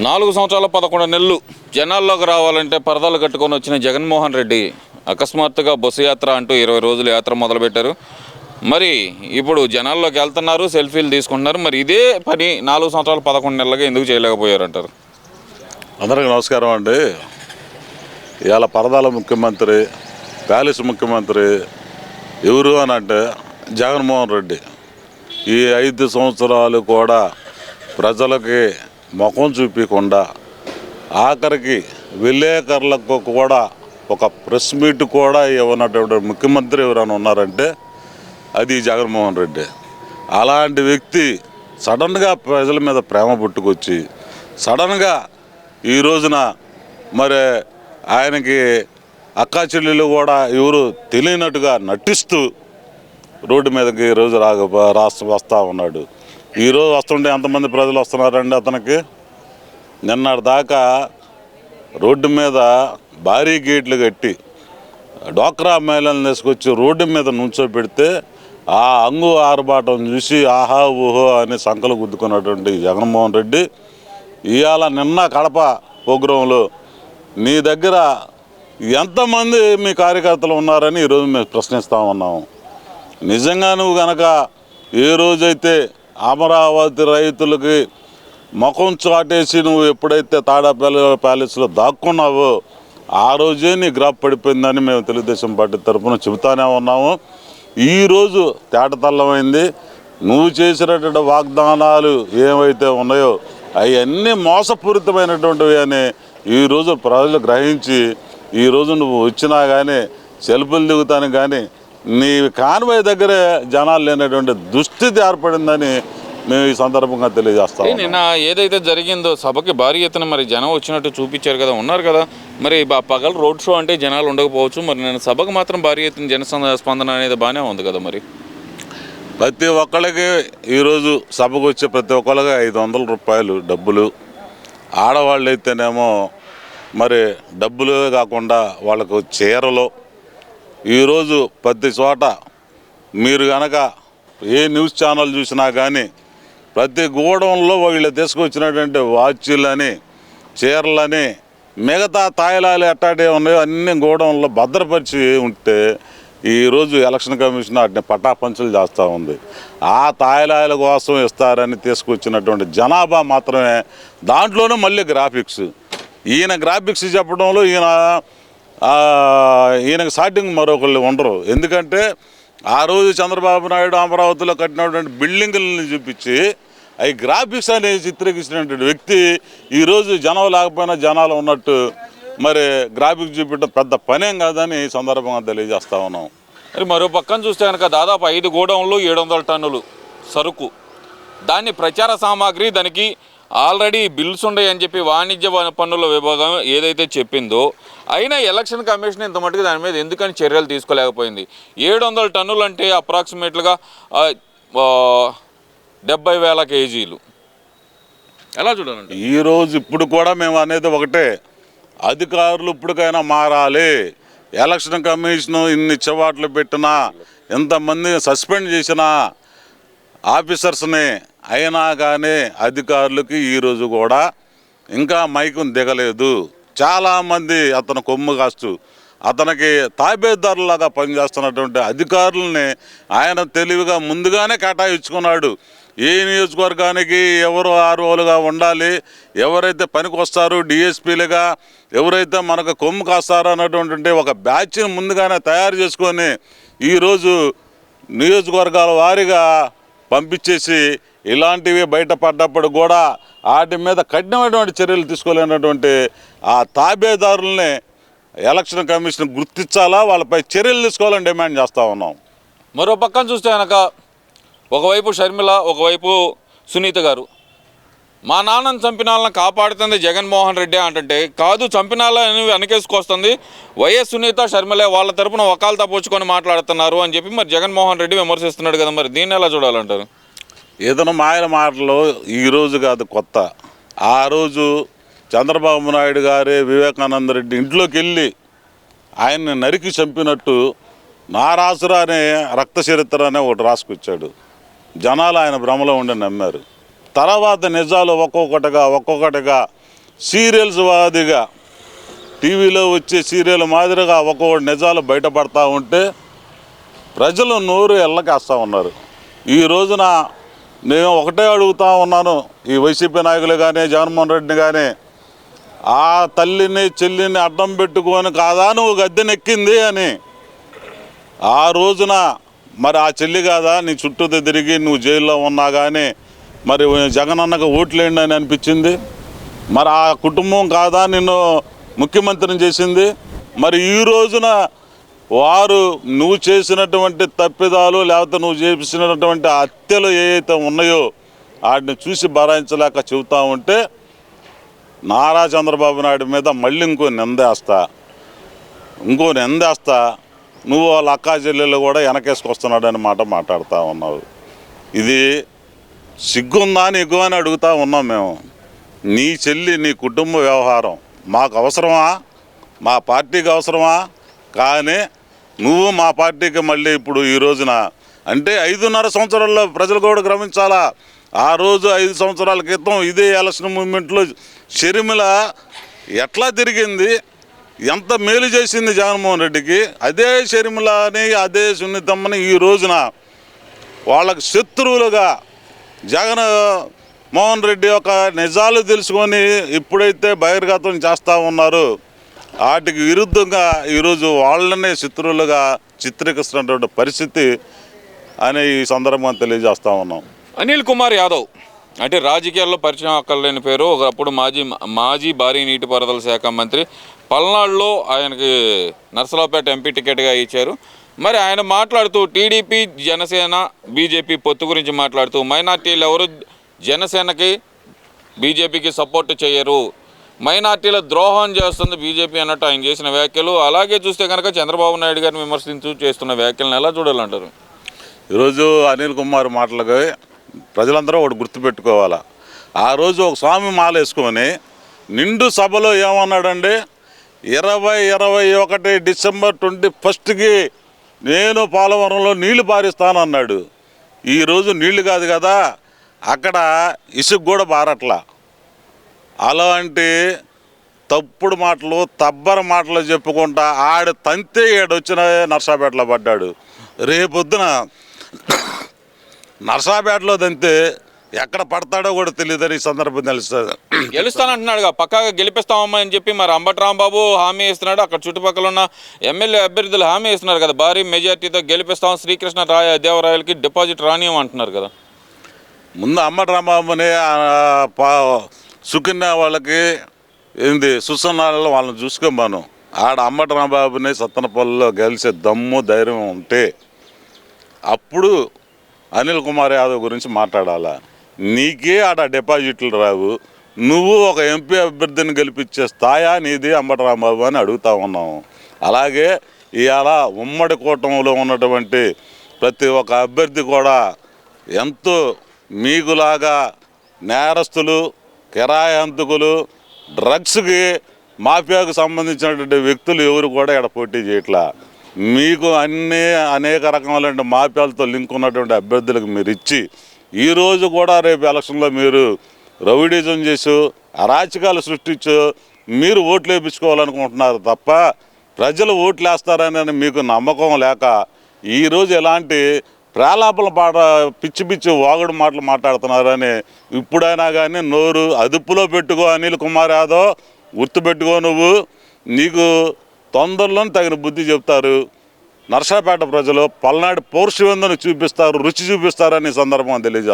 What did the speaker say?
4 సంవత్సరాల 11 నెలలు జనాల్లోకి రావాలంటే పరదాలు కట్టుకొని వచ్చిన జగన్మోహన్ రెడ్డి అకస్మాత్తుగా బస్సు యాత్ర అంటూ 20 రోజుల యాత్ర మొదలుపెట్టారు. మరి ఇప్పుడు జనాల్లోకి వెళ్తున్నారు, సెల్ఫీలు తీసుకుంటున్నారు. మరి ఇదే పని 4 సంవత్సరాల 11 నెలలుగా ఎందుకు చేయలేకపోయారంటారు? అందరికీ నమస్కారం అండి. ఇవాళ పరదాల ముఖ్యమంత్రి, ప్యాలెస్ ముఖ్యమంత్రి ఎవరు అని అంటే జగన్మోహన్ రెడ్డి. ఈ 5 సంవత్సరాలు కూడా ప్రజలకి ముఖం చూపించకుండా ఆఖరికి విలేకరులకు కూడా ఒక ప్రెస్ మీట్ కూడా ఇవ్వనటువంటి ముఖ్యమంత్రి ఎవరైనా ఉన్నారంటే అది జగన్మోహన్ రెడ్డి. అలాంటి వ్యక్తి సడన్గా ప్రజల మీద ప్రేమ పుట్టుకొచ్చి సడన్గా ఈ రోజున మరి ఆయనకి అక్కా చెల్లెలు కూడా ఎవరు తెలియనట్టుగా నటిస్తూ రోడ్డు మీదకి ఈరోజు వస్తూ ఉన్నాడు. ఈరోజు వస్తుంటే ఎంతమంది ప్రజలు వస్తున్నారండి అతనికి? నిన్నటి దాకా రోడ్డు మీద భారీ గేట్లు కట్టి డ్వాక్రా మహిళలను తీసుకొచ్చి రోడ్డు మీద నుంచోబెడితే ఆ అంగు ఆర్భాటం చూసి ఆహా ఊహో అని సంకలు గుద్దుకున్నటువంటి జగన్మోహన్ రెడ్డి ఇవాళ నిన్న కడప ప్రోగ్రాంలో నీ దగ్గర ఎంతమంది మీ కార్యకర్తలు ఉన్నారని ఈరోజు మేము ప్రశ్నిస్తూ ఉన్నాము. నిజంగా నువ్వు కనుక ఏ రోజైతే అమరావతి రైతులకి ముఖం చాటేసి నువ్వు ఎప్పుడైతే తాడేపల్లి ప్యాలెస్లో దాక్కున్నావో ఆ రోజే నీ గ్రాఫ్ పడిపోయిందని మేము తెలుగుదేశం పార్టీ తరఫున చెబుతానే ఉన్నాము. ఈరోజు తేటతల్లమైంది. నువ్వు చేసినటువంటి వాగ్దానాలు ఏవైతే ఉన్నాయో అవన్నీ మోసపూరితమైనటువంటివి అని ఈరోజు ప్రజలు గ్రహించి ఈరోజు నువ్వు వచ్చినా కానీ సెల్ఫీలు దిగుతాను కానీ నీ కాన్వాయ్ దగ్గరే జనాలు లేనటువంటి దుస్థితి ఏర్పడిందని మేము ఈ సందర్భంగా తెలియజేస్తాం. నిన్న ఏదైతే జరిగిందో సభకి భారీ ఎత్తున మరి జనం వచ్చినట్టు చూపించారు కదా, ఉన్నారు కదా. మరి పగలు రోడ్ షో అంటే జనాలు ఉండకపోవచ్చు, మరి నేను సభకు మాత్రం భారీ ఎత్తున జన స్పందన అనేది బాగానే ఉంది కదా. మరి ప్రతి ఒక్కళ్ళకి ఈరోజు సభకు వచ్చే ప్రతి ఒక్కళ్ళకి 500 రూపాయలు డబ్బులు. ఆడవాళ్ళు అయితేనేమో మరి డబ్బులు కాకుండా వాళ్ళకు చీరలు. ఈరోజు ప్రతి చోట మీరు కనుక ఏ న్యూస్ ఛానల్ చూసినా కానీ ప్రతి గోడౌన్లో వీళ్ళు తీసుకొచ్చినటువంటి వాచీలని, చీరలని, మిగతా తాయిలాలు ఎట్టాడే ఉన్నాయో అన్ని గోడౌన్లో భద్రపరిచి ఉంటే ఈరోజు ఎలక్షన్ కమిషన్ వాటిని పటాపంచులు చేస్తూ ఉంది. ఆ తాయిలాల కోసం ఇస్తారని తీసుకొచ్చినటువంటి జనాభా మాత్రమే. దాంట్లోనే మళ్ళీ గ్రాఫిక్స్. ఈయన గ్రాఫిక్స్ చెప్పడంలో ఈయనకు స్టార్టింగ్ మరొకళ్ళు ఉండరు. ఎందుకంటే ఆ రోజు చంద్రబాబు నాయుడు అమరావతిలో కట్టినటువంటి బిల్డింగులను చూపించి అవి గ్రాఫిక్స్ అనేది చిత్రీకరించినటువంటి వ్యక్తి ఈరోజు జనం లేకపోయినా జనాలు ఉన్నట్టు మరి గ్రాఫిక్స్ చూపించడం పెద్ద పనేం కాదని ఈ సందర్భంగా తెలియజేస్తా ఉన్నాం. మరి మరో పక్కన చూస్తే కనుక దాదాపు 5 గోడౌన్లు 700 టన్నులు సరుకు, దాన్ని ప్రచార సామాగ్రి, దానికి ఆల్రెడీ బిల్స్ ఉన్నాయని చెప్పి వాణిజ్య పన్నుల విభాగం ఏదైతే చెప్పిందో అయినా ఎలక్షన్ కమిషన్ ఇంత మటుకు దాని మీద ఎందుకని చర్యలు తీసుకోలేకపోయింది. 700 టన్నులు అంటే అప్రాక్సిమేట్గా 70,000 కేజీలు. ఎలా చూడాలండి? ఈరోజు ఇప్పుడు కూడా మేము అనేది ఒకటే, అధికారులు ఇప్పటికైనా మారాలి. ఎలక్షన్ కమిషన్ ఇన్ని చెవాట్లు పెట్టినా, ఎంతమంది సస్పెండ్ చేసిన ఆఫీసర్స్ని అయినా కానీ అధికారులకి ఈరోజు కూడా ఇంకా మైకును దిగలేదు. చాలామంది అతను కొమ్ము కాస్తూ అతనికి తాబేదారులాగా పనిచేస్తున్నటువంటి అధికారులని ఆయన తెలివిగా ముందుగానే కేటాయించుకున్నాడు. ఏ నియోజకవర్గానికి ఎవరు ఆర్ఓలుగా ఉండాలి, ఎవరైతే పనికి వస్తారు డిఎస్పీలుగా, ఎవరైతే మనకు కొమ్ము కాస్తారో అన్నటువంటి ఒక బ్యాచ్ని ముందుగానే తయారు చేసుకొని ఈరోజు నియోజకవర్గాల వారీగా పంపించేసి ఇలాంటివి బయటపడ్డప్పుడు కూడా వాటి మీద కఠినమైనటువంటి చర్యలు తీసుకోలేనటువంటి ఆ తాబేదారుల్ని ఎలక్షన్ కమిషన్ గుర్తించాలా, వాళ్ళపై చర్యలు తీసుకోవాలని డిమాండ్ చేస్తూ ఉన్నాం. మరో పక్కన చూస్తే కనుక ఒకవైపు షర్మిల, ఒకవైపు సునీత గారు మా నాన్నని చంపిన వాళ్ళని కాపాడుతుంది జగన్మోహన్ రెడ్డి అంటుంటే, కాదు చంపిన వాళ్ళని వెనకేసుకొస్తుంది వైఎస్ సునీత, షర్మిల వాళ్ళ తరపున వకాలతా పోచుకొని మాట్లాడుతున్నారు అని చెప్పి మరి జగన్మోహన్ రెడ్డి విమర్శిస్తున్నాడు కదా. మరి దీన్ని ఎలా చూడాలంటారు? ఏదైనా మాయల మాటలు ఈరోజు కాదు కొత్త. ఆ రోజు చంద్రబాబు నాయుడు గారే వివేకానంద రెడ్డి ఇంట్లోకి వెళ్ళి ఆయన్ని నరికి చంపినట్టు నారాసురా అనే రక్త చరిత్ర అనే ఒకటి రాసుకొచ్చాడు. జనాలు ఆయన భ్రమలో ఉండి నమ్మారు. తర్వాత నిజాలు ఒక్కొక్కటిగా సీరియల్స్ వాదిగా టీవీలో వచ్చే సీరియల్ మాదిరిగా ఒక్కొక్కటి నిజాలు బయటపడతా ఉంటే ప్రజలు నోరు ఎల్లకేస్తూ ఉన్నారు. ఈ రోజున నేను ఒకటే అడుగుతా ఉన్నాను, ఈ వైసీపీ నాయకులు కానీ జగన్మోహన్ రెడ్డిని కానీ, ఆ తల్లిని చెల్లిని అడ్డం పెట్టుకొని కాదా నువ్వు గద్దెనెక్కింది అని. ఆ రోజున మరి ఆ చెల్లి కాదా నీ చుట్టూ తిరిగి నువ్వు జైల్లో ఉన్నా కానీ మరి జగనన్నకు ఓట్లేండి అని అనిపించింది. మరి ఆ కుటుంబం కాదా నిన్ను ముఖ్యమంత్రిని చేసింది. మరి ఈ రోజున వారు నువ్వు చేసినటువంటి తప్పిదాలు లేకపోతే నువ్వు చేసినటువంటి హత్యలు ఏవైతే ఉన్నాయో వాటిని చూసి భరాయించలేక చెబుతూ ఉంటే నారా చంద్రబాబు నాయుడు మీద మళ్ళీ ఇంకో నిందేస్తా నువ్వు వాళ్ళ అక్కా చెల్లెళ్ళు కూడా వెనకేసుకొస్తున్నాడు అని మాట మాట్లాడుతూ ఉన్నావు. ఇది సిగ్గుందా నీకు అని అడుగుతూ ఉన్నాం మేము. నీ చెల్లి నీ కుటుంబ వ్యవహారం మాకు అవసరమా, మా పార్టీకి అవసరమా? కానీ నువ్వు మా పార్టీకి మళ్ళీ ఇప్పుడు ఈ రోజున అంటే 5.5 సంవత్సరాల్లో ప్రజలు కూడా గమనించాలా. ఆ రోజు 5 సంవత్సరాల క్రితం ఇదే ఎలక్షన్ మూమెంట్లో షర్మిల ఎట్లా తిరిగింది, ఎంత మేలు చేసింది జగన్మోహన్ రెడ్డికి. అదే షర్మిలని అదే సునీతమ్మని ఈ రోజున వాళ్ళకి శత్రువులుగా జగన్మోహన్ రెడ్డి యొక్క నిజాలు తెలుసుకొని ఎప్పుడైతే బహిర్గతం చేస్తూ ఉన్నారో వాటికి విరుద్ధంగా ఈరోజు వాళ్ళనే శత్రువులుగా చిత్రీకరిస్తున్నటువంటి పరిస్థితి అని ఈ సందర్భంగా తెలియజేస్తూ ఉన్నాం. అనిల్ కుమార్ యాదవ్ అంటే రాజకీయాల్లో పరిచయం అక్కర్లేని పేరు. ఒకప్పుడు మాజీ భారీ నీటిపారుదల శాఖ మంత్రి. పల్నాడులో ఆయనకి నర్సరావుపేట ఎంపీ టికెట్గా ఇచ్చారు. మరి ఆయన మాట్లాడుతూ టీడీపీ జనసేన బీజేపీ పొత్తు గురించి మాట్లాడుతూ మైనార్టీలు ఎవరు జనసేనకి బీజేపీకి సపోర్ట్ చేయరు, మైనార్టీల ద్రోహం చేస్తుంది బీజేపీ అన్నట్టు ఆయన చేసిన వ్యాఖ్యలు. అలాగే చూస్తే కనుక చంద్రబాబు నాయుడు గారిని విమర్శించు చేస్తున్న వ్యాఖ్యలను ఎలా చూడాలంటారు? ఈరోజు అనిల్ కుమార్ మాటలకి ప్రజలందరూ ఒకటి గుర్తుపెట్టుకోవాలా. ఆ రోజు ఒక స్వామి మాల వేసుకొని నిండు సభలో ఏమన్నాడండి, 2021 డిసెంబర్ 21కి నేను పోలవరంలో నీళ్లు పారిస్తానన్నాడు. ఈరోజు నీళ్లు కాదు కదా, అక్కడ ఇసుక కూడా పారట్లా. అలాంటి తప్పుడు మాటలు తబ్బర మాటలు చెప్పుకుంటా ఆడ తంతే ఏడొచ్చిన నర్సాపేటలో పడ్డాడు. రేపొద్దున నర్సాపేటలో తంతే ఎక్కడ పడతాడో కూడా తెలియదని ఈ సందర్భం తెలుస్తుంది. గెలుస్తానంటున్నాడుగా, పక్కాగా గెలిపిస్తామమ్మా అని చెప్పి మరి అంబటి రాంబాబు హామీ ఇస్తున్నాడు. అక్కడ చుట్టుపక్కల ఉన్న ఎమ్మెల్యే అభ్యర్థులు హామీ ఇస్తున్నారు కదా, భారీ మెజార్టీతో గెలిపిస్తాం, శ్రీకృష్ణ దేవరాయలకి డిపాజిట్ రానియం అంటున్నారు కదా. ముందు అంబటి రాంబాబుని సుకన్య వాళ్ళకి ఏంది సుసన్నాలలో వాళ్ళని చూసుకోమను. ఆడ అంబటి రాంబాబుని సత్తనపల్లిలో గెలిచే దమ్ము ధైర్యం ఉంటే అప్పుడు అనిల్ కుమార్ యాదవ్ గురించి మాట్లాడాలా. నీకే ఆడ డిపాజిట్లు రావు, నువ్వు ఒక ఎంపీ అభ్యర్థిని గెలిపించే స్థాయా నీది అంబటి రాంబాబు అని అడుగుతా ఉన్నాము. అలాగే ఇవాళ ఉమ్మడి కూటమిలో ఉన్నటువంటి ప్రతి ఒక్క అభ్యర్థి కూడా ఎంతో మీకులాగా నేరస్తులు, కిరాయి హంతకులు, డ్రగ్స్కి మాఫియాకు సంబంధించినటువంటి వ్యక్తులు ఎవరు కూడా ఇక్కడ పోటీ చేయట్లా. మీకు అనేక రకములైన మాఫియాలతో లింక్ ఉన్నటువంటి అభ్యర్థులకు మీరు ఇచ్చి ఈరోజు కూడా రేపు ఎలక్షన్లో మీరు రౌడీజం చేసి అరాచకాలు సృష్టించు మీరు ఓట్లు వేయించుకోవాలనుకుంటున్నారు తప్ప ప్రజలు ఓట్లు వేస్తారని మీకు నమ్మకం లేక ఈరోజు ఎలాంటి ప్రేలాపల పిచ్చి వాగుడు మాటలు మాట్లాడుతున్నారని ఇప్పుడైనా కానీ నోరు అదుపులో పెట్టుకో అనిల్ కుమార్ యాదవ్. గుర్తుపెట్టుకో, నువ్వు నీకు తొందరలోనే తగిన బుద్ధి చెప్తారు. నర్సాపేట ప్రజలు పల్నాడు పౌరుషవంతుని చూపిస్తారు, రుచి చూపిస్తారని సందర్భం తెలియజేస్తారు.